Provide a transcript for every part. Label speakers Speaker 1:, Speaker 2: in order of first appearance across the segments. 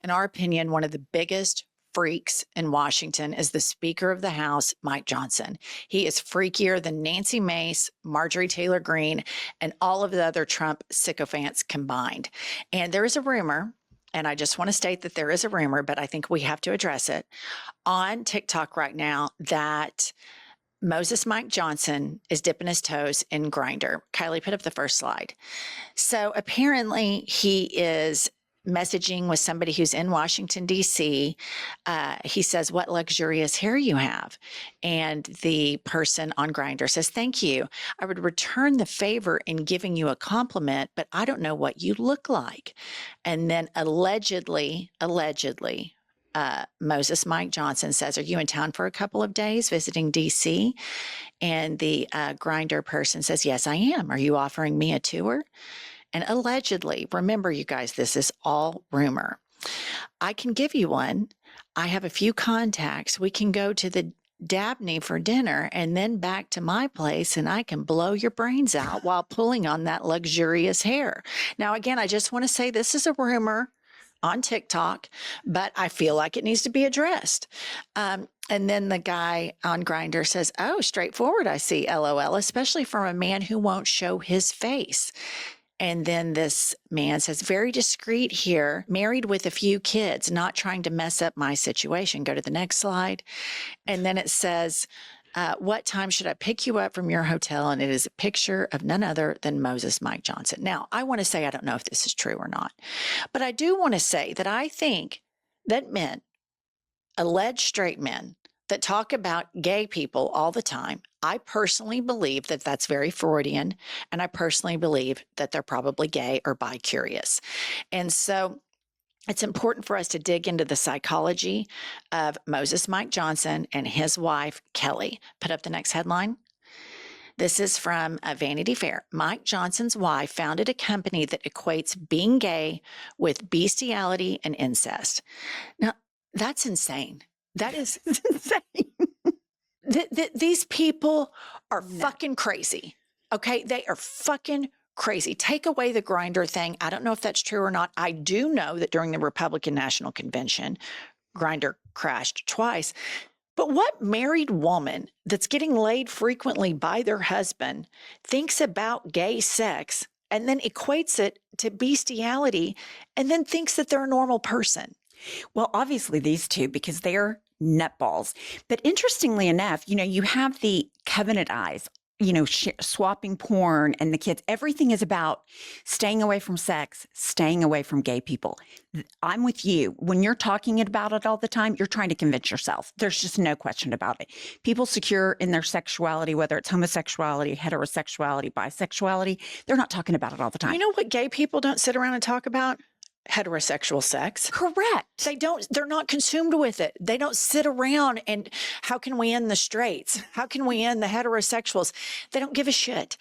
Speaker 1: In our opinion, one of the biggest freaks in Washington is the Speaker of the House, Mike Johnson. He is freakier than Nancy Mace, Marjorie Taylor Greene, and all of the other Trump sycophants combined. And there is a rumor, and I just want to state that there is a rumor, but I think we have to address it on TikTok right now that Moses Mike Johnson is dipping his toes in GRINDR. Kylie, put up the first slide. So apparently he is messaging with somebody who's in Washington, D.C. He says, "What luxurious hair you have." And the person on GRINDR says, "Thank you. I would return the favor in giving you a compliment, but I don't know what you look like." And then allegedly, Moses Mike Johnson says, "Are you in town for a couple of days visiting D.C.?" And the GRINDR person says, "Yes, I am. Are you offering me a tour?" And allegedly, remember, you guys, this is all rumor. I can give you one. I have a few contacts. We can go to the Dabney for dinner and then back to my place, and I can blow your brains out while pulling on that luxurious hair. Now, again, I just want to say this is a rumor on TikTok, but I feel like it needs to be addressed. And then the guy on GRINDR says, "Oh, straightforward, I see, LOL, especially from a man who won't show his face." And then this man says, "Very discreet here, married with a few kids, not trying to mess up my situation." Go to the next slide. And then it says, "What time should I pick you up from your hotel?" And it is a picture of none other than Moses Mike Johnson. Now, I want to say I don't know if this is true or not, but I do want to say that I think that men, alleged straight men, that talk about gay people all the time, I personally believe that that's very Freudian, and I personally believe that they're probably gay or bi-curious. And so it's important for us to dig into the psychology of Moses Mike Johnson and his wife, Kelly. Put up the next headline. This is from Vanity Fair. Mike Johnson's wife founded a company that equates being gay with bestiality and incest. Now, that's insane. That is insane. These people are fucking crazy. Okay? They are fucking crazy. Take away the GRINDR thing. I don't know if that's true or not. I do know that during the Republican National Convention, GRINDR crashed twice. But what married woman that's getting laid frequently by their husband thinks about gay sex and then equates it to bestiality and then thinks that they're a normal person?
Speaker 2: Well, obviously these two, because they're nutballs. But interestingly enough, you have the covenant eyes, swapping porn and the kids. Everything is about staying away from sex, staying away from gay people. I'm with you. When you're talking about it all the time, you're trying to convince yourself. There's just no question about it. People secure in their sexuality, whether it's homosexuality, heterosexuality, bisexuality, they're not talking about it all the time.
Speaker 1: You know what gay people don't sit around and talk about? Heterosexual sex.
Speaker 2: Correct.
Speaker 1: They're not consumed with it. They don't sit around and how can we end the straights? How can we end the heterosexuals? They don't give a shit.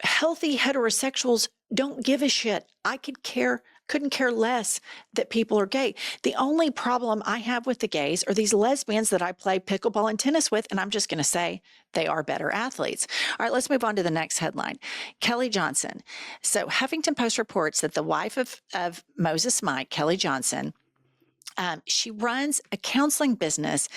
Speaker 1: Healthy heterosexuals don't give a shit. Couldn't care less that people are gay. The only problem I have with the gays are these lesbians that I play pickleball and tennis with, and I'm just going to say they are better athletes. All right, let's move on to the next headline. Kelly Johnson. So Huffington Post reports that the wife of Moses Mike, Kelly Johnson, she runs a counseling business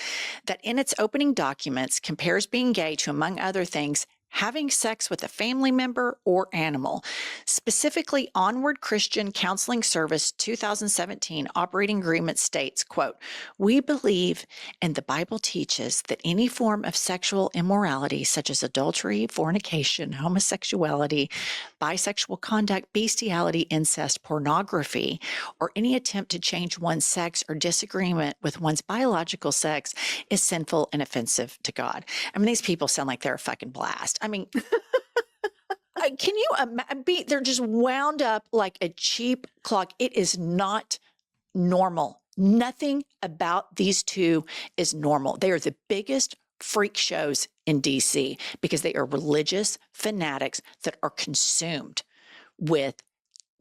Speaker 1: that in its opening documents compares being gay to, among other things, having sex with a family member or animal. Specifically, Onward Christian Counseling Service 2017 operating agreement states, quote, "We believe and the Bible teaches that any form of sexual immorality such as adultery, fornication, homosexuality, bisexual conduct, bestiality, incest, pornography, or any attempt to change one's sex or disagreement with one's biological sex is sinful and offensive to God." I mean, these people sound like they're a fucking blast. I mean, can you imagine? They're just wound up like a cheap clock. It is not normal. Nothing about these two is normal. They are the biggest freak shows in DC because they are religious fanatics that are consumed with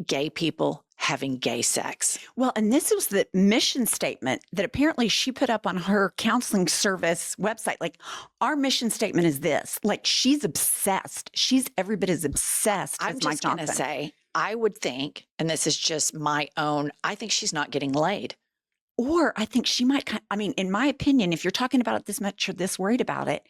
Speaker 1: gay people having gay sex.
Speaker 2: Well, and this was the mission statement that apparently she put up on her counseling service website. Like, our mission statement is this. Like, she's obsessed. She's every bit as obsessed as Mike Johnson.
Speaker 1: I'm just going to say, I would think, and this is just my own, I think she's not getting laid.
Speaker 2: Or I think she might, I mean, in my opinion, if you're talking about it this much or this worried about it,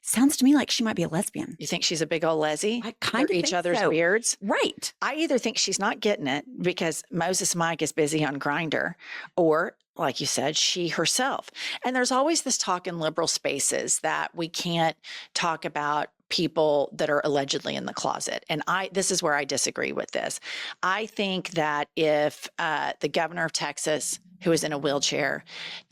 Speaker 2: sounds to me like she might be a lesbian.
Speaker 1: You think she's a big old leslie?
Speaker 2: I kind of
Speaker 1: each
Speaker 2: think
Speaker 1: other's
Speaker 2: so.
Speaker 1: beards?
Speaker 2: Right.
Speaker 1: I either think she's not getting it because Moses Mike is busy on Grindr, or like you said, she herself. And there's always this talk in liberal spaces that we can't talk about people that are allegedly in the closet. And this is where I disagree with this. I think that if the governor of Texas, who is in a wheelchair,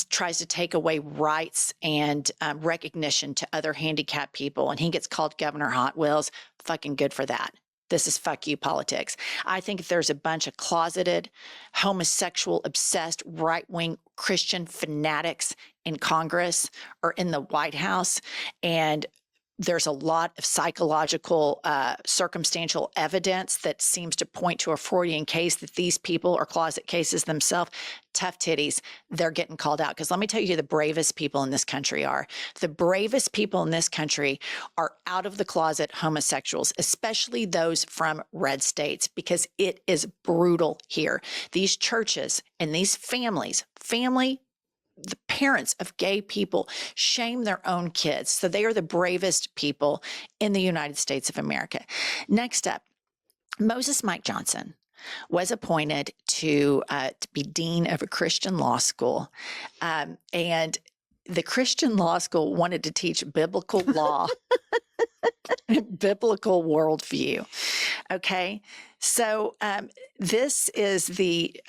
Speaker 1: tries to take away rights and recognition to other handicapped people, and he gets called Governor Hot Wheels, fucking good for that. This is fuck you politics. I think if there's a bunch of closeted, homosexual, obsessed, right-wing Christian fanatics in Congress or in the White House, and there's a lot of psychological, circumstantial evidence that seems to point to a Freudian case that these people are closet cases themselves, tough titties, they're getting called out. Because let me tell you who the bravest people in this country are. The bravest people in this country are out of the closet homosexuals, especially those from red states, because it is brutal here. These churches and these the parents of gay people shame their own kids. So they are the bravest people in the United States of America. Next up, Moses Mike Johnson was appointed to be dean of a Christian law school. And the Christian law school wanted to teach biblical law, biblical worldview. Okay. So this is the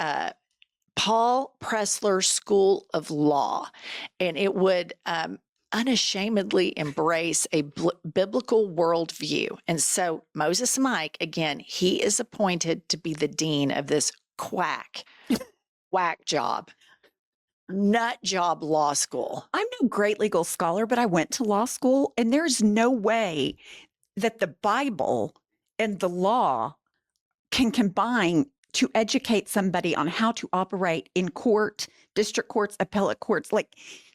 Speaker 1: Paul Pressler School of Law, and it would unashamedly embrace a biblical worldview. And so Moses Mike, again, he is appointed to be the dean of this whack job, nut job law school.
Speaker 2: I'm no great legal scholar, but I went to law school, and there's no way that the Bible and the law can combine to educate somebody on how to operate in court, district courts, appellate courts. Like,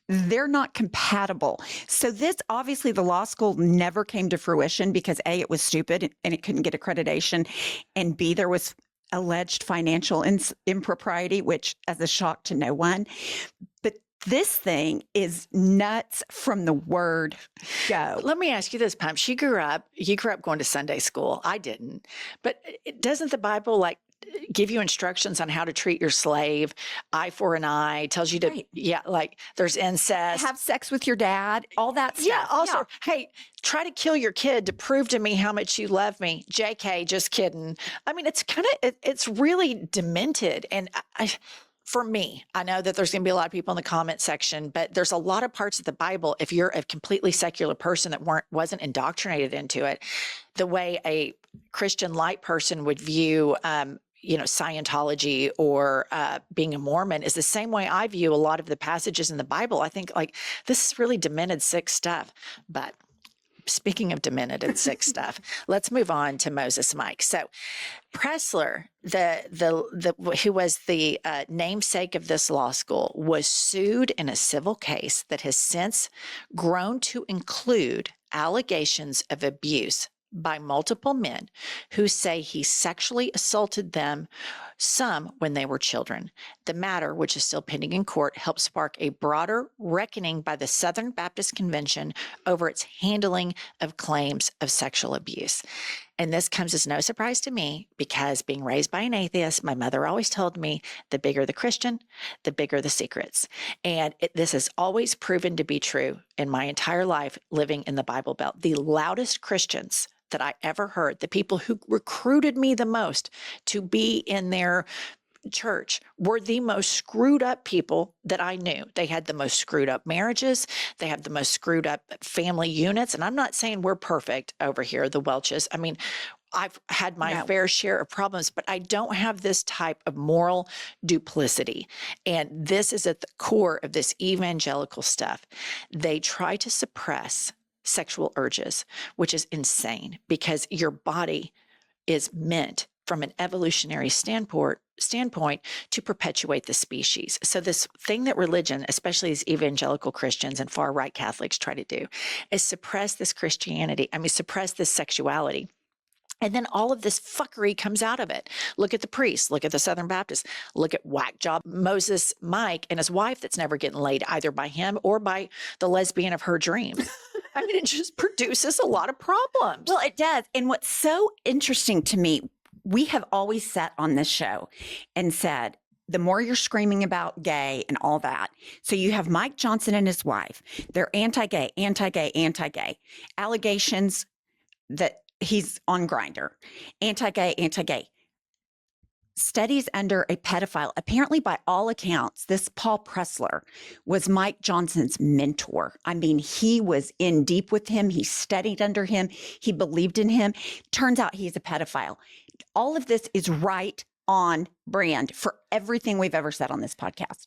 Speaker 2: they're not compatible. So this, obviously, the law school never came to fruition because A, it was stupid and it couldn't get accreditation, and B, there was alleged financial impropriety, which as a shock to no one. But this thing is nuts from the word go.
Speaker 1: Let me ask you this, Pump. You grew up going to Sunday school. I didn't. But doesn't the Bible give you instructions on how to treat your slave? Eye for an eye, tells you to, right. There's incest.
Speaker 2: Have sex with your dad, all that stuff.
Speaker 1: Yeah, also, hey, try to kill your kid to prove to me how much you love me. JK, just kidding. I mean, it's really demented. And for me, I know that there's going to be a lot of people in the comment section, but there's a lot of parts of the Bible, if you're a completely secular person that wasn't indoctrinated into it, the way a Christian light person would view Scientology or being a Mormon is the same way I view a lot of the passages in the Bible. I think this is really demented, sick stuff. But speaking of demented and sick stuff, let's move on to Moses Mike. So Pressler, who was the namesake of this law school, was sued in a civil case that has since grown to include allegations of abuse by multiple men who say he sexually assaulted them, some when they were children. The matter, which is still pending in court, helped spark a broader reckoning by the Southern Baptist Convention over its handling of claims of sexual abuse. And this comes as no surprise to me because being raised by an atheist, my mother always told me the bigger the Christian, the bigger the secrets. And this has always proven to be true in my entire life living in the Bible Belt. The loudest Christians that I ever heard, the people who recruited me the most to be in their church, were the most screwed up people that I knew. They had the most screwed up marriages. They have the most screwed up family units. And I'm not saying we're perfect over here, the Welches. I mean, I've had my fair share of problems, but I don't have this type of moral duplicity. And this is at the core of this evangelical stuff. They try to suppress sexual urges, which is insane because your body is meant from an evolutionary standpoint to perpetuate the species. So this thing that religion, especially these evangelical Christians and far right Catholics try to do, is suppress this suppress this sexuality. And then all of this fuckery comes out of it. Look at the priests, look at the Southern Baptists, look at whack job Moses Mike and his wife that's never getting laid either by him or by the lesbian of her dreams. I mean, it just produces a lot of problems.
Speaker 2: Well, it does. And what's so interesting to me, we have always sat on this show and said, the more you're screaming about gay and all that. So you have Mike Johnson and his wife. They're anti-gay, anti-gay, anti-gay. Allegations that he's on GRINDR, anti-gay, anti-gay. Studies under a pedophile. Apparently, by all accounts, this Paul Pressler was Mike Johnson's mentor. I mean, he was in deep with him. He studied under him. He believed in him. Turns out he's a pedophile. All of this is right on brand for everything we've ever said on this podcast.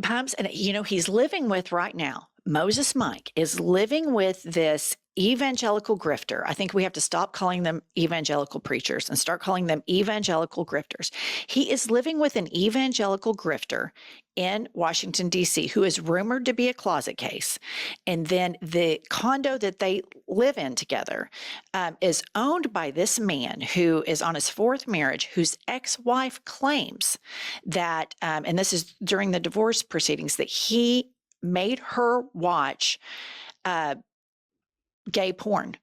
Speaker 1: Pumps, and he's living with right now. Moses Mike is living with this evangelical grifter. I think we have to stop calling them evangelical preachers and start calling them evangelical grifters. He is living with an evangelical grifter in Washington, D.C., who is rumored to be a closet case. And then the condo that they live in together is owned by this man who is on his fourth marriage, whose ex-wife claims that, and this is during the divorce proceedings, that he made her watch gay porn,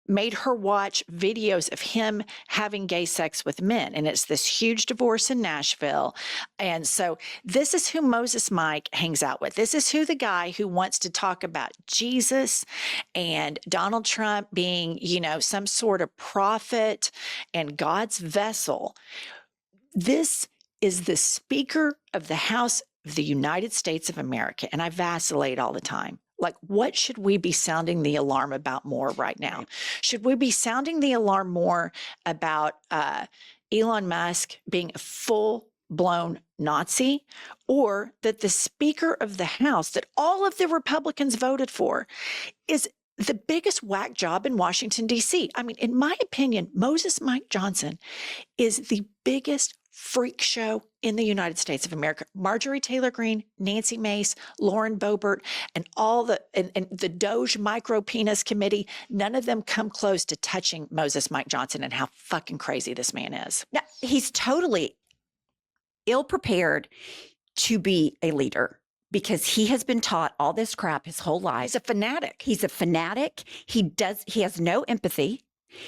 Speaker 1: made her watch videos of him having gay sex with men. And it's this huge divorce in Nashville. And so this is who Moses Mike hangs out with. This is who the guy who wants to talk about Jesus and Donald Trump being, some sort of prophet and God's vessel. This is the Speaker of the House of the United States of America. And I vacillate all the time. Like, what should we be sounding the alarm about more right now? Should we be sounding the alarm more about Elon Musk being a full-blown Nazi, or that the Speaker of the House that all of the Republicans voted for is the biggest whack job in Washington, D.C.? I mean, in my opinion, Moses Mike Johnson is the biggest freak show in the United States of America. Marjorie Taylor Greene, Nancy Mace, Lauren Boebert, and all and the Doge Micro Penis Committee, none of them come close to touching Moses Mike Johnson and how fucking crazy this man is.
Speaker 2: Now, he's totally ill-prepared to be a leader because he has been taught all this crap his whole life.
Speaker 1: He's a fanatic.
Speaker 2: He's a fanatic. He has no empathy.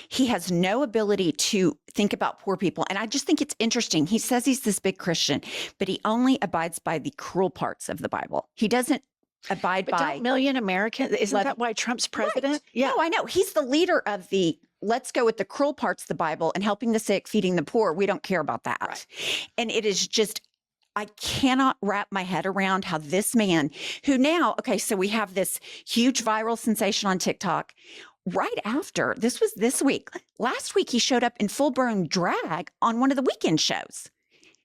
Speaker 2: He has no ability to think about poor people. And I just think it's interesting. He says he's this big Christian, but he only abides by the cruel parts of the Bible. He doesn't abide
Speaker 1: but
Speaker 2: by.
Speaker 1: Don't million Americans, isn't that why Trump's president?
Speaker 2: Right.
Speaker 1: Yeah.
Speaker 2: No, I know. He's the leader of the let's go with the cruel parts of the Bible and helping the sick, feeding the poor. We don't care about that.
Speaker 1: Right.
Speaker 2: And it is just, I cannot wrap my head around how this man who now, okay, so we have this huge viral sensation on TikTok. Right after, this was this week. Last week, he showed up in full-blown drag on one of the weekend shows.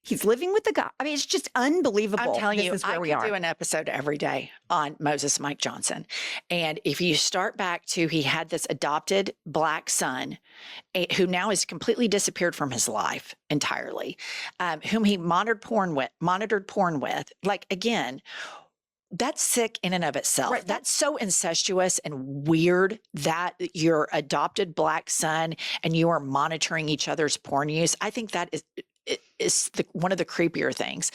Speaker 2: He's living with the guy. I mean, it's just unbelievable.
Speaker 1: I'm telling you,
Speaker 2: this is where
Speaker 1: I
Speaker 2: we
Speaker 1: could
Speaker 2: are.
Speaker 1: do an episode every day on Moses Mike Johnson. And if you start back to, he had this adopted black son who now has completely disappeared from his life entirely, whom he monitored porn with. Like, again, that's sick in and of itself.
Speaker 2: Right.
Speaker 1: That's so incestuous and weird that your adopted black son and you are monitoring each other's porn use. I think that is one of the creepier things.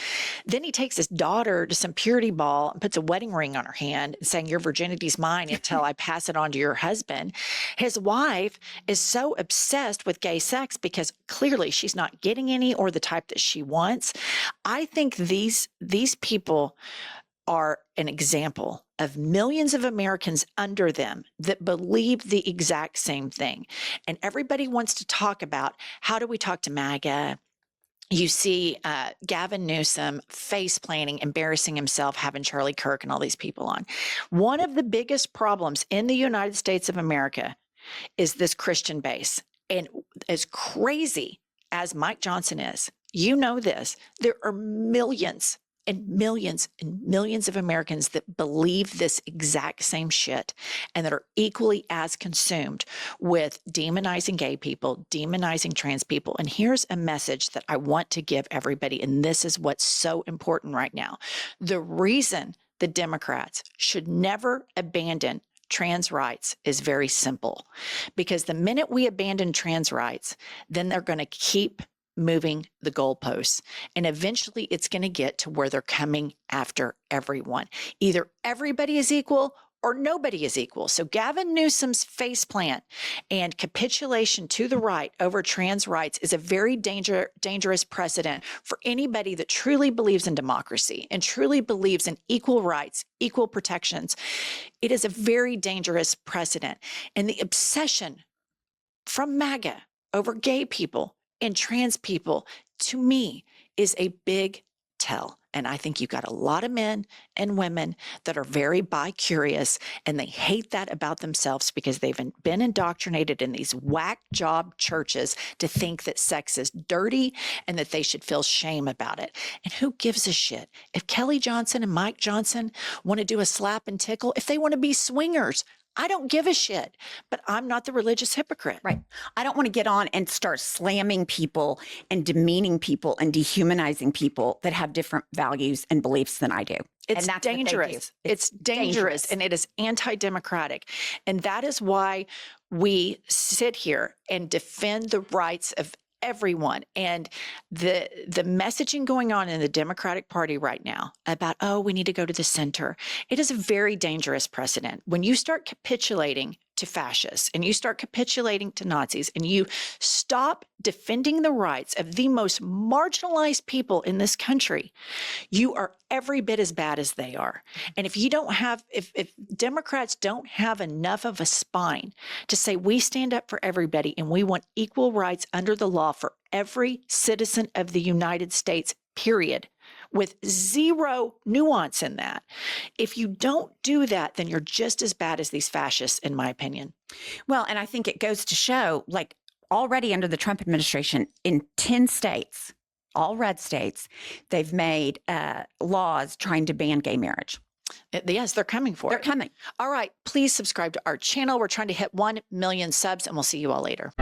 Speaker 1: Then he takes his daughter to some purity ball and puts a wedding ring on her hand, saying, your virginity's mine until I pass it on to your husband. His wife is so obsessed with gay sex because clearly she's not getting any or the type that she wants. I think these people are an example of millions of Americans under them that believe the exact same thing. And everybody wants to talk about, how do we talk to MAGA? You see Gavin Newsom face planting, embarrassing himself, having Charlie Kirk and all these people on. One of the biggest problems in the United States of America is this Christian base. And as crazy as Mike Johnson is, you know this, there are millions and millions and millions of Americans that believe this exact same shit and that are equally as consumed with demonizing gay people, demonizing trans people. And here's a message that I want to give everybody, and this is what's so important right now. The reason the Democrats should never abandon trans rights is very simple, because the minute we abandon trans rights, then they're going to keep moving the goalposts. And eventually it's going to get to where they're coming after everyone. Either everybody is equal or nobody is equal. So Gavin Newsom's faceplant and capitulation to the right over trans rights is a very dangerous precedent for anybody that truly believes in democracy and truly believes in equal rights, equal protections. It is a very dangerous precedent. And the obsession from MAGA over gay people and trans people, to me, is a big tell. And I think you've got a lot of men and women that are very bi-curious, and they hate that about themselves because they've been indoctrinated in these whack job churches to think that sex is dirty and that they should feel shame about it. And who gives a shit? If Kelly Johnson and Mike Johnson want to do a slap and tickle, if they want to be swingers, I don't give a shit, but I'm not the religious hypocrite.
Speaker 2: Right. I don't want to get on and start slamming people and demeaning people and dehumanizing people that have different values and beliefs than I do.
Speaker 1: It's dangerous. It's dangerous, and it is anti-democratic. And that is why we sit here and defend the rights of everyone. And the messaging going on in the Democratic Party right now about, oh, we need to go to the center, it is a very dangerous precedent. When you start capitulating to fascists and you start capitulating to Nazis and you stop defending the rights of the most marginalized people in this country, you are every bit as bad as they are. And if you don't have, if Democrats don't have enough of a spine to say we stand up for everybody and we want equal rights under the law for every citizen of the United States, period, with zero nuance in that. If you don't do that, then you're just as bad as these fascists, in my opinion.
Speaker 2: Well, and I think it goes to show, like, already under the Trump administration, in 10 states, all red states, they've made laws trying to ban gay marriage.
Speaker 1: Yes, they're coming for it.
Speaker 2: They're coming.
Speaker 1: All right, please subscribe to our channel. We're trying to hit 1 million subs, and we'll see you all later.